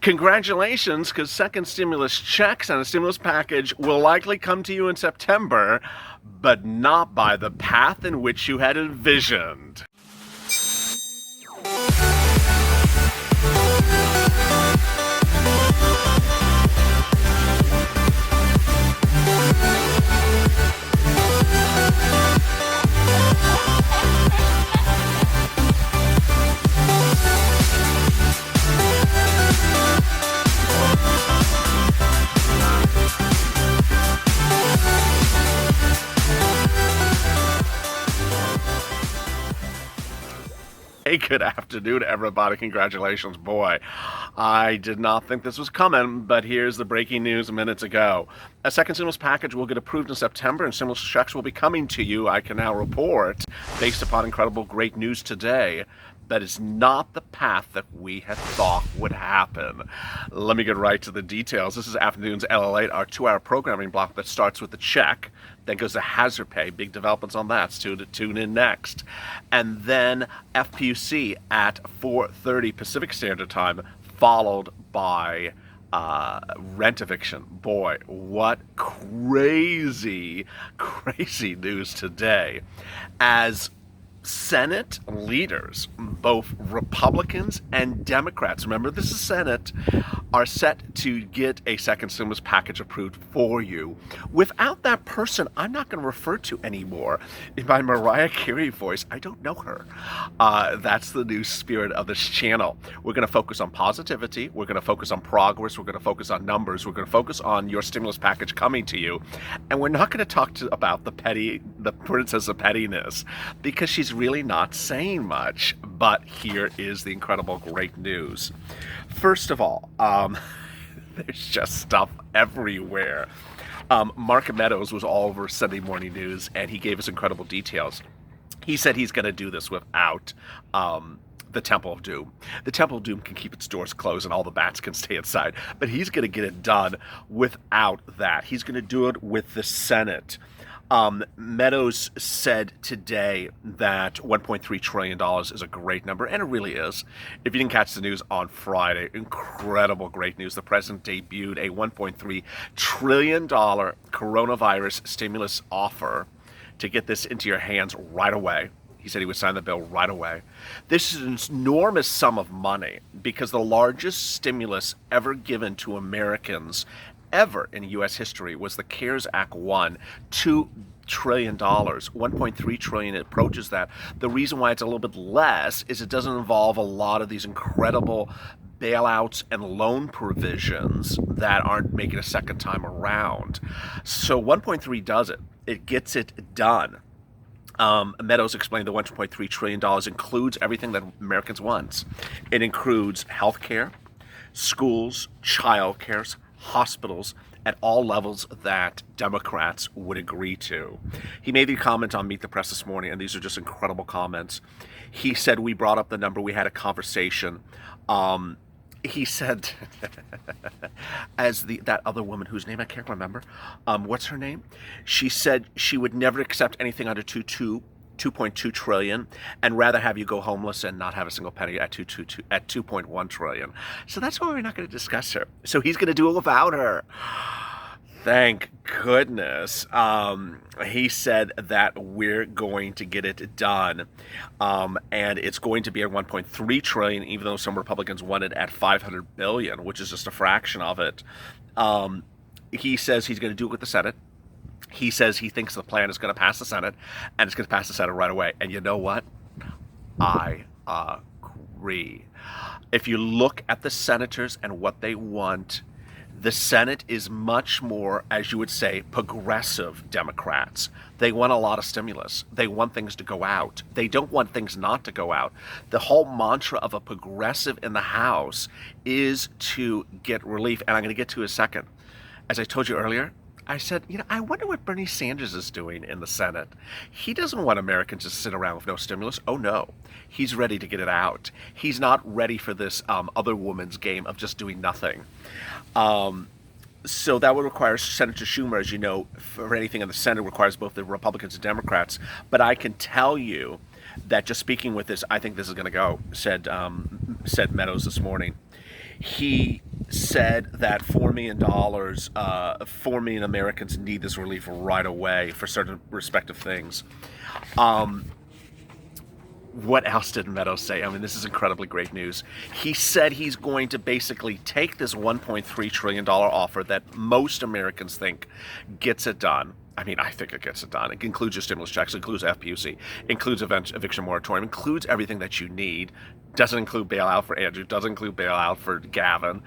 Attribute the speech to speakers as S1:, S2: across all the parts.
S1: Congratulations, because second stimulus checks and a stimulus package will likely come to you in September, but not by the path in which you had envisioned. Hey, good afternoon, everybody. Congratulations. Boy, I did not think this was coming, but here's the breaking news minutes ago. A second stimulus package will get approved in September, and stimulus checks will be coming to you, I can now report, based upon incredible great news today. That is not the path that we had thought would happen. Let me get right to the details. This is afternoon's LALATE, our 2-hour programming block that starts with the check, then goes to hazard pay. Big developments on that, so to tune in next. And then FPUC at 4:30 Pacific Standard Time, followed by rent eviction. Boy, what crazy news today. As Senate leaders, both Republicans and Democrats, remember this is Senate, are set to get a second stimulus package approved for you. Without that person, I'm not going to refer to anymore in my Mariah Carey voice. I don't know her. That's the new spirit of this channel. We're going to focus on positivity. We're going to focus on progress. We're going to focus on numbers. We're going to focus on your stimulus package coming to you. And we're not going to talk about the princess of pettiness, because she's really not saying much. But here is the incredible great news. First of all, there's just stuff everywhere. Mark Meadows was all over Sunday Morning News, and he gave us incredible details. He said he's going to do this without the Temple of Doom. The Temple of Doom can keep its doors closed and all the bats can stay inside, but he's going to get it done without that. He's going to do it with the Senate. Meadows said today that $1.3 trillion is a great number, and it really is. If you didn't catch the news on Friday, incredible great news. The president debuted a $1.3 trillion coronavirus stimulus offer to get this into your hands right away. He said he would sign the bill right away. This is an enormous sum of money, because the largest stimulus ever given to Americans ever in U.S. history was the CARES Act 1, $2 trillion, $1.3 trillion. It approaches that. The reason why it's a little bit less is it doesn't involve a lot of these incredible bailouts and loan provisions that aren't making a second time around. So 1.3 does it. It gets it done. Meadows explained the $1.3 trillion includes everything that Americans want. It includes health care, schools, child care, hospitals at all levels that Democrats would agree to. He made the comment on Meet the Press this morning, and these are just incredible comments. He said, we brought up the number, we had a conversation. He said, as that other woman whose name I can't remember, what's her name? She said she would never accept anything under 2.2 trillion, and rather have you go homeless and not have a single penny at 2.1 trillion. So that's why we're not going to discuss her. So he's going to do it without her. Thank goodness. He said that we're going to get it done, and it's going to be at 1.3 trillion, even though some Republicans want it at 500 billion, which is just a fraction of it. He says he's going to do it with the Senate. He says he thinks the plan is going to pass the Senate, and it's going to pass the Senate right away. And you know what? I agree. If you look at the senators and what they want, the Senate is much more, as you would say, progressive Democrats. They want a lot of stimulus. They want things to go out. They don't want things not to go out. The whole mantra of a progressive in the House is to get relief, and I'm going to get to in a second. As I told you earlier, I said, I wonder what Bernie Sanders is doing in the Senate. He doesn't want Americans to sit around with no stimulus. Oh, no. He's ready to get it out. He's not ready for this other woman's game of just doing nothing. So that would require Senator Schumer, as you know, for anything in the Senate requires both the Republicans and Democrats. But I can tell you that just speaking with this, I think this is going to go, said Meadows this morning. He said that $4 million, 4 million Americans need this relief right away for certain respective things. What else did Meadows say? I mean, this is incredibly great news. He said he's going to basically take this $1.3 trillion offer that most Americans think gets it done. I mean, I think it gets it done. It includes your stimulus checks, includes FPUC, includes eviction moratorium, includes everything that you need. Doesn't include bailout for Andrew, doesn't include bailout for Gavin.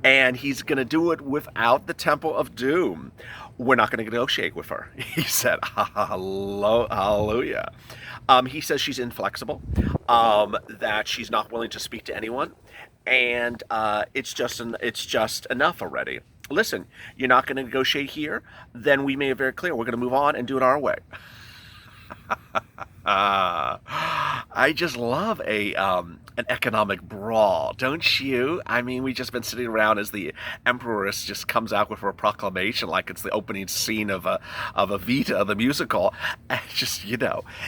S1: And he's going to do it without the Temple of Doom. We're not going to negotiate with her. He said, hallelujah. He says she's inflexible, that she's not willing to speak to anyone, and it's just enough already. Listen, you're not going to negotiate here, then we made it very clear we're going to move on and do it our way. I just love an economic brawl, don't you? I mean, we've just been sitting around as the Empress just comes out with her proclamation like it's the opening scene of Evita, the musical. And just,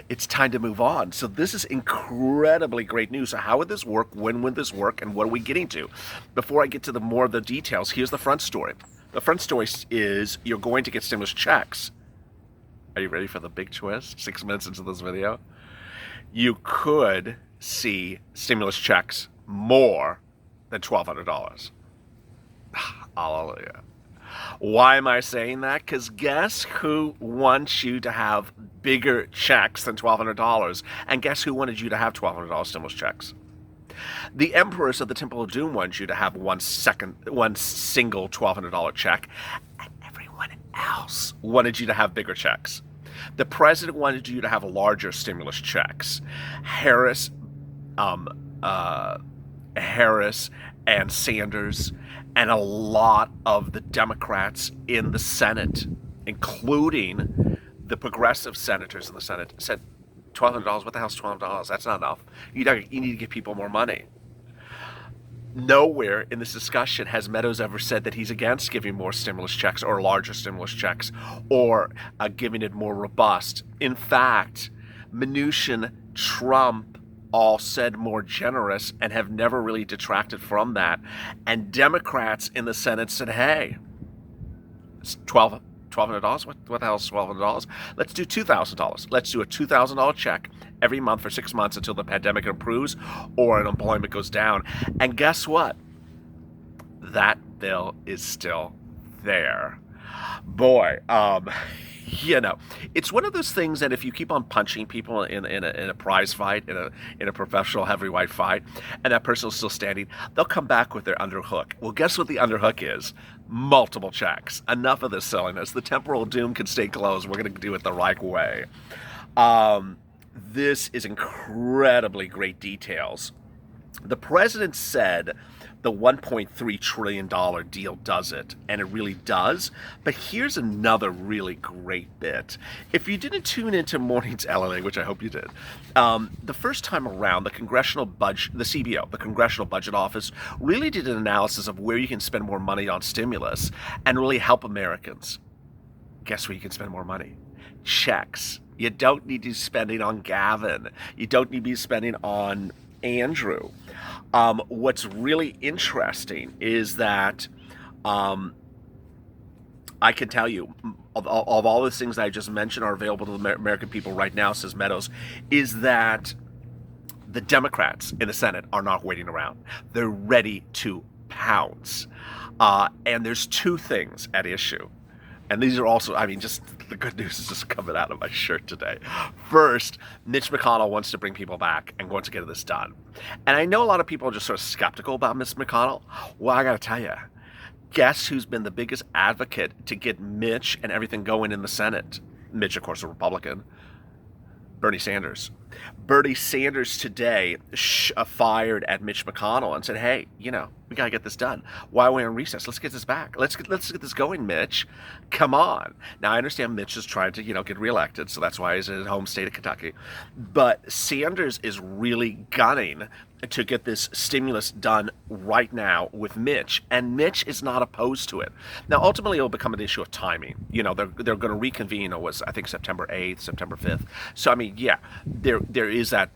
S1: it's time to move on. So this is incredibly great news. So how would this work? When would this work? And what are we getting to? Before I get to the more of the details, here's the front story. The front story is you're going to get stimulus checks. Are you ready for the big twist? 6 minutes into this video. You could see stimulus checks more than $1,200. Hallelujah. Why am I saying that? Because guess who wants you to have bigger checks than $1,200? And guess who wanted you to have $1,200 stimulus checks? The Empress of the Temple of Doom wants you to have one single $1,200 check, and everyone else wanted you to have bigger checks. The president wanted you to have larger stimulus checks. Harris and Sanders and a lot of the Democrats in the Senate, including the progressive senators in the Senate, said $1,200. What the hell's $1,200? That's not enough. You need to give people more money. Nowhere in this discussion has Meadows ever said that he's against giving more stimulus checks or larger stimulus checks or giving it more robust. In fact, Mnuchin, Trump all said more generous and have never really detracted from that. And Democrats in the Senate said, hey, it's $1,200? What the hell is $1,200? Let's do $2,000. Let's do a $2,000 check every month for 6 months until the pandemic improves or unemployment goes down. And guess what? That bill is still there. Boy, it's one of those things that if you keep on punching people in a prize fight, in a professional heavyweight fight, and that person is still standing, they'll come back with their underhook. Well, guess what the underhook is? Multiple checks. Enough of this silliness. The temporal doom can stay closed. We're going to do it the right way. This is incredibly great details. The president said the $1.3 trillion deal does it, and it really does. But here's another really great bit. If you didn't tune into morning's LALATE, which I hope you did, the first time around, the CBO, the Congressional Budget Office, really did an analysis of where you can spend more money on stimulus and really help Americans. Guess where you can spend more money? Checks. You don't need to be spending on Gavin. You don't need to be spending on Andrew. What's really interesting is that I can tell you, of all the things that I just mentioned are available to the American people right now, says Meadows, is that the Democrats in the Senate are not waiting around. They're ready to pounce. And there's two things at issue. And these are also, just the good news is just coming out of my shirt today. First, Mitch McConnell wants to bring people back and wants to get this done. And I know a lot of people are just sort of skeptical about Mitch McConnell. Well, I got to tell you, guess who's been the biggest advocate to get Mitch and everything going in the Senate? Mitch, of course, a Republican. Bernie Sanders. Bernie Sanders today fired at Mitch McConnell and said, hey, we got to get this done. Why are we on recess? Let's get this back. Let's get this going, Mitch. Come on. Now, I understand Mitch is trying to, get reelected, so that's why he's in his home state of Kentucky. But Sanders is really gunning to get this stimulus done right now with Mitch, and Mitch is not opposed to it. Now, ultimately, it'll become an issue of timing. They're going to reconvene. It was, I think, September 8th, September 5th. So, there is that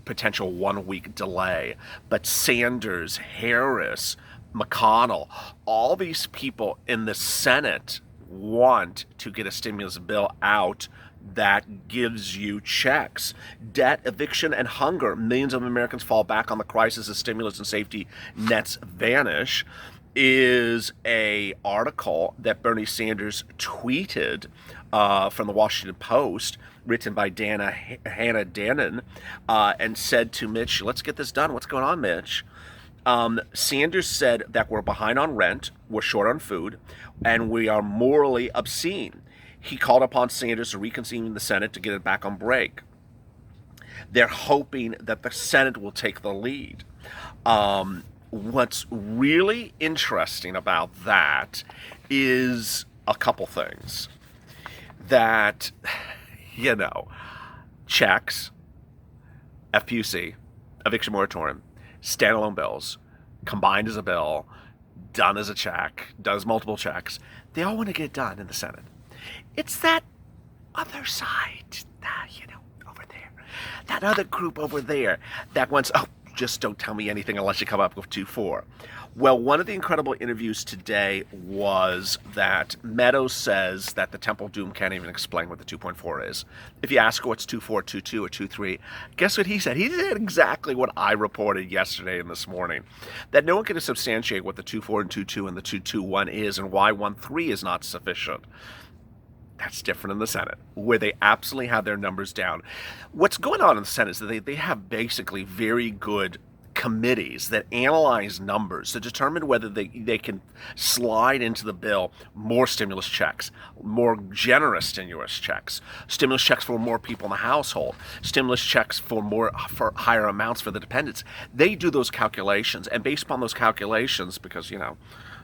S1: potential 1 week delay. But Sanders, Harris, McConnell, all these people in the Senate want to get a stimulus bill out that gives you checks. Debt, eviction, and hunger. Millions of Americans fall back on the crisis as stimulus and safety nets vanish, is a article that Bernie Sanders tweeted from the Washington Post, written by Hannah Dannon, and said to Mitch, let's get this done. What's going on, Mitch? Sanders said that we're behind on rent, we're short on food, and we are morally obscene. He called upon Sanders to reconvene the Senate to get it back on break. They're hoping that the Senate will take the lead. What's really interesting about that is a couple things. That, checks, FPUC, eviction moratorium, standalone bills, combined as a bill, done as a check, does multiple checks, they all want to get done in the Senate. It's that other side, over there, that other group over there that wants, just don't tell me anything unless you come up with 2.4. Well, one of the incredible interviews today was that Meadows says that the Temple Doom can't even explain what the 2.4 is. If you ask her what's 2.4, 2.2, or 2.3, guess what he said? He said exactly what I reported yesterday and this morning, that no one can substantiate what the 2.4 and 2.2 and the 2.2.1 is and why 1.3 is not sufficient. That's different in the Senate, where they absolutely have their numbers down. What's going on in the Senate is that they have basically very good committees that analyze numbers to determine whether they can slide into the bill more stimulus checks, more generous stimulus checks for more people in the household, stimulus checks for higher amounts for the dependents. They do those calculations, and based upon those calculations, because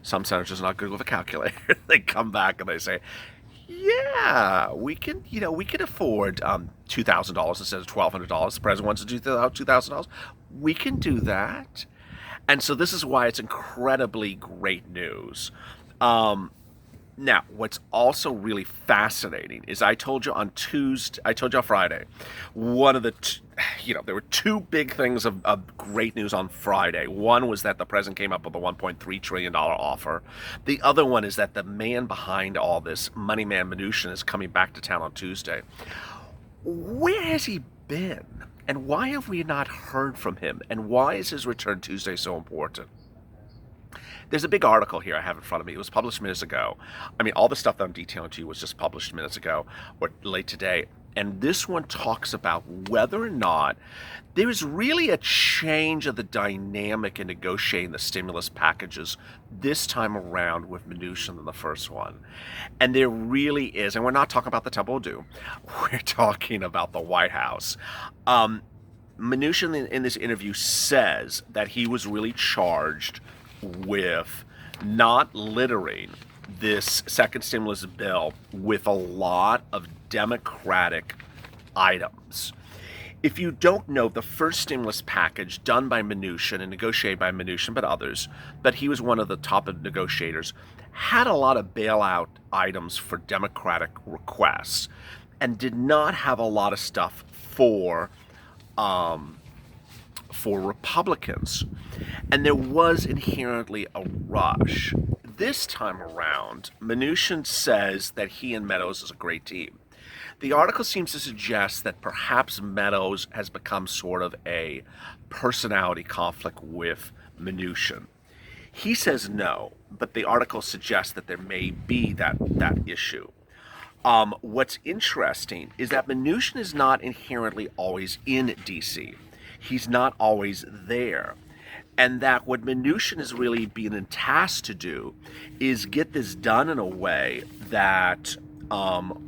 S1: some senators are not good with a calculator, they come back and they say, yeah, we can afford $2,000 instead of $1,200. The president wants to do $2,000. We can do that. And so this is why it's incredibly great news. Now, what's also really fascinating is I told you on Friday, one of the, there were two big things of great news on Friday. One was that the president came up with a $1.3 trillion offer. The other one is that the man behind all this, money man Mnuchin, is coming back to town on Tuesday. Where has he been? And why have we not heard from him? And why is his return Tuesday so important? There's a big article here I have in front of me. It was published minutes ago. All the stuff that I'm detailing to you was just published minutes ago or late today. And this one talks about whether or not there is really a change of the dynamic in negotiating the stimulus packages this time around with Mnuchin than the first one. And there really is. And we're not talking about the Temple of Doom. We're talking about the White House. Mnuchin in this interview says that he was really charged with not littering this second stimulus bill with a lot of Democratic items. If you don't know, the first stimulus package done by Mnuchin and negotiated by Mnuchin, but others, but he was one of the top negotiators, had a lot of bailout items for Democratic requests and did not have a lot of stuff for Republicans. And there was inherently a rush. This time around, Mnuchin says that he and Meadows is a great team. The article seems to suggest that perhaps Meadows has become sort of a personality conflict with Mnuchin. He says no, but the article suggests that there may be that issue. What's interesting is that Mnuchin is not inherently always in D.C. He's not always there. And that what Mnuchin is really being tasked to do is get this done in a way that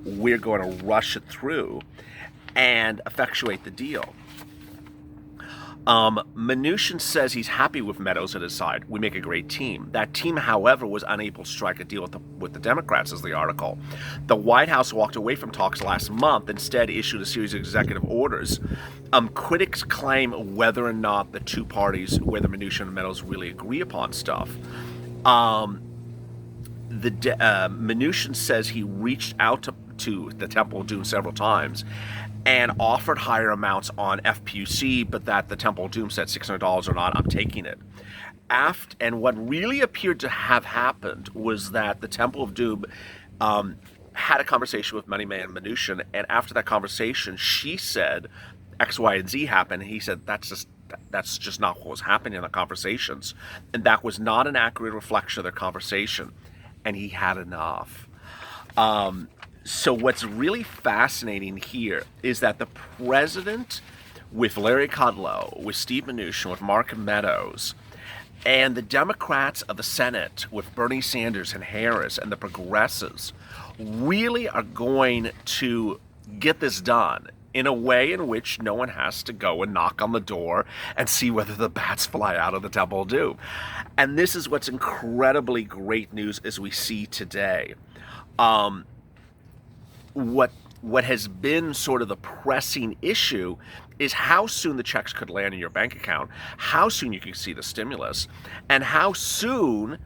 S1: we're going to rush it through and effectuate the deal. Mnuchin says he's happy with Meadows at his side. We make a great team. That team, however, was unable to strike a deal with the Democrats, as the article. The White House walked away from talks last month, instead issued a series of executive orders. Critics claim whether or not the two parties, whether Mnuchin and Meadows, really agree upon stuff. Mnuchin says he reached out to the Temple of Doom several times and offered higher amounts on FPUC, but that the Temple of Doom said $600 or not, I'm taking it. and what really appeared to have happened was that the Temple of Doom had a conversation with Moneyman Mnuchin, and after that conversation, she said X, Y, and Z happened. And he said that's just not what was happening in the conversations, and that was not an accurate reflection of their conversation, and he had enough. So what's really fascinating here is that the president, with Larry Kudlow, with Steve Mnuchin, with Mark Meadows, and the Democrats of the Senate, with Bernie Sanders and Harris and the progressives, really are going to get this done in a way in which no one has to go and knock on the door and see whether the bats fly out of the Temple of Doom. And this is what's incredibly great news as we see today. What has been sort of the pressing issue is how soon the checks could land in your bank account, how soon you could see the stimulus, and how soon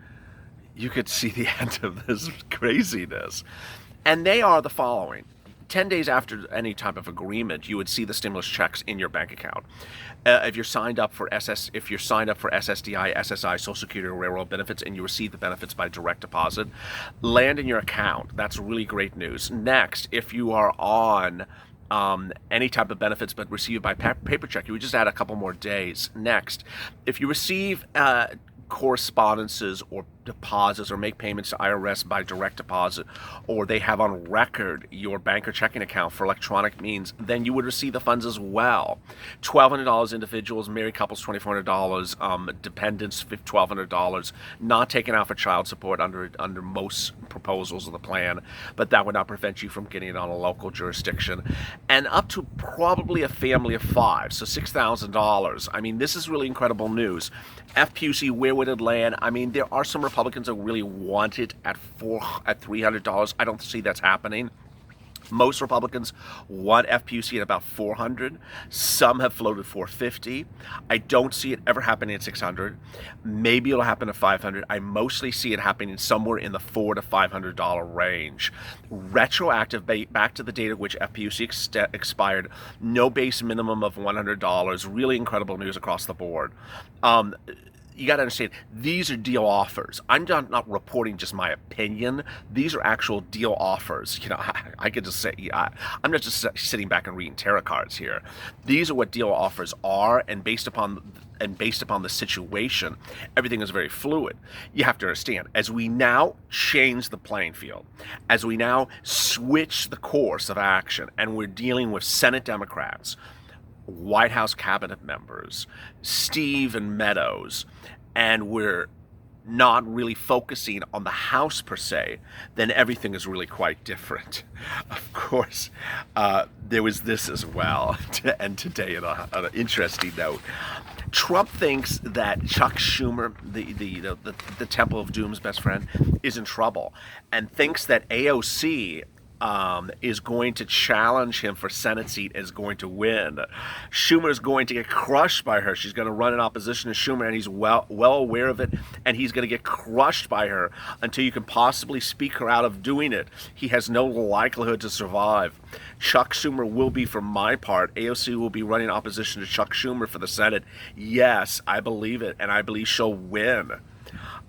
S1: you could see the end of this craziness. And they are the following. 10 days after any type of agreement, you would see the stimulus checks in your bank account. If you're signed up for SSDI, SSI, Social Security, or Railroad benefits, and you receive the benefits by direct deposit, land in your account. That's really great news. Next, if you are on any type of benefits but received by paper check, you would just add a couple more days. Next, if you receive correspondences or deposits or make payments to IRS by direct deposit, or they have on record your bank or checking account for electronic means, then you would receive the funds as well. $1,200 individuals, married couples $2,400, dependents $1,200, not taken out for child support under most proposals of the plan, but that would not prevent you from getting it on a local jurisdiction, and up to probably a family of 5, so $6,000. I mean, this is really incredible news. FPUC, where would it land? I mean, there are some Republicans that really want it at $300. I don't see that's happening. Most Republicans want FPUC at about $400. Some have floated $450. I don't see it ever happening at $600. Maybe it'll happen at $500. I mostly see it happening somewhere in the $400 to $500 range. Retroactive, back to the date at which FPUC expired, no base minimum of $100. Really incredible news across the board. You got to understand, these are deal offers. I'm not reporting just my opinion. These are actual deal offers. You know, I could just say, I'm not just sitting back and reading tarot cards here. These are what deal offers are, and based upon the situation, everything is very fluid. You have to understand, as we now change the playing field, as we now switch the course of action, and we're dealing with Senate Democrats, White House cabinet members, Steve and Meadows, and we're not really focusing on the House per se, then everything is really quite different. Of course, there was this as well, to end today on an interesting note. Trump thinks that Chuck Schumer, the Temple of Doom's best friend, is in trouble, and thinks that AOC is going to challenge him for Senate seat, is going to win. Schumer is going to get crushed by her. She's going to run in opposition to Schumer, and he's well aware of it, and he's going to get crushed by her until you can possibly speak her out of doing it. He has no likelihood to survive. Chuck Schumer will be, for my part, AOC will be running opposition to Chuck Schumer for the Senate. Yes, I believe it, and I believe she'll win.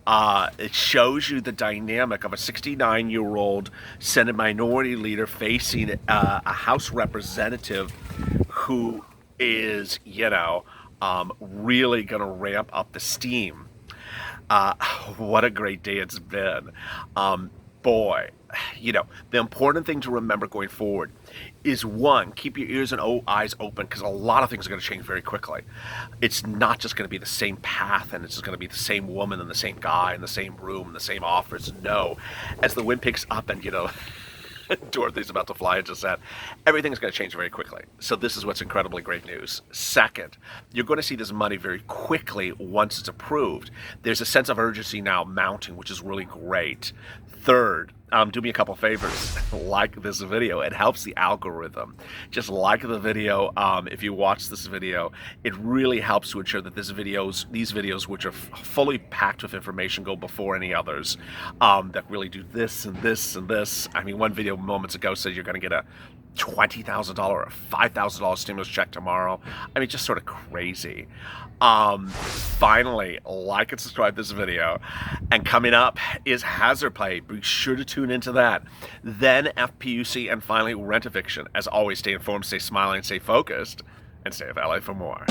S1: It shows you the dynamic of a 69-year-old Senate minority leader facing a House representative who is, really going to ramp up the steam. What a great day it's been. Boy, the important thing to remember going forward is, one, keep your ears and eyes open, because a lot of things are going to change very quickly. It's not just going to be the same path, and it's just going to be the same woman and the same guy in the same room and the same offers. No. As the wind picks up and, Dorothy's about to fly into set, everything's going to change very quickly. So this is what's incredibly great news. Second, you're going to see this money very quickly once it's approved. There's a sense of urgency now mounting, which is really great. Third, do me a couple favors. Like this video. It helps the algorithm. Just like the video. If you watch this video, it really helps to ensure that these videos, which are fully packed with information, go before any others that really do this and this and this. I mean, one video moments ago said you're going to get a $20,000 or $5,000 stimulus check tomorrow. I mean, just sort of crazy. Finally, like and subscribe to this video. And coming up is hazard pay. Be sure to tune into that. Then FPUC, and finally rent eviction. As always, stay informed, stay smiling, stay focused, and stay with LA for more.